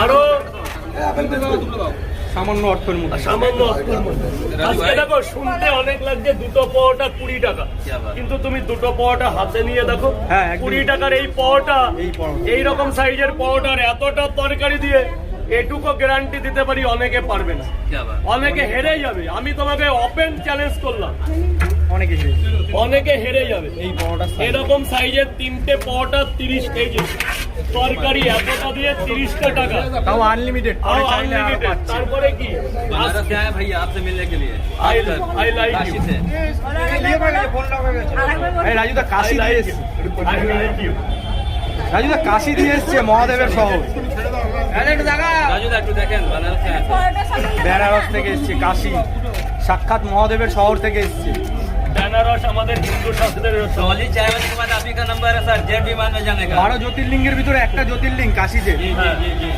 আরো সামান্য অর্থের মধ্যে আজকে দেখো শুনতে অনেক লাগছে দুটো পাওয়াটা 20 টাকা, কিন্তু তুমি দুটো পাওয়াটা হাতে নিয়ে দেখো 20 টাকার এই পাওয়াটা, এইরকম সাইজের পাওয়াটার এতটা তরকারি দিয়ে এটুকু গ্যারান্টি দিতে পারি অনেকে পারবে না, অনেকে হেরে যাবে। আমি তোমাকে ওপেন চ্যালেঞ্জ করলাম, অনেকে হেরে যাবে। এই পাওয়াটা এরকম সাইজের তিনটে পাওয়াটা 30 কেজি তরকারি এতটা দিয়ে 30 টাকা, তাও আনলিমিটেড। তারপরে কি भैया आपसे मिलने के लिए आई लाइक काशी यू, से রাজুদা কাশি দিয়ে এসছে, आई लाइक यू। রাজুদা কাশি দিয়ে এসছে, মহাদেবের শহর राजू दा একটু দেখেন বানারস से आए हैं। বেনারস থেকে এসছে, কাশি সাক্ষাৎ মহাদেবের শহর থেকে এসছে। বেনারস আমাদের হিন্দু শাস্ত্রের टॉली चाय वाले के बाद आप ही का नंबर है सर, जेट विमान में जाने का। 12 জ্যোতির্লিঙ্গের ভিতরে একটা জ্যোতির্লিঙ্গ কাশিতে। जी जी जी जी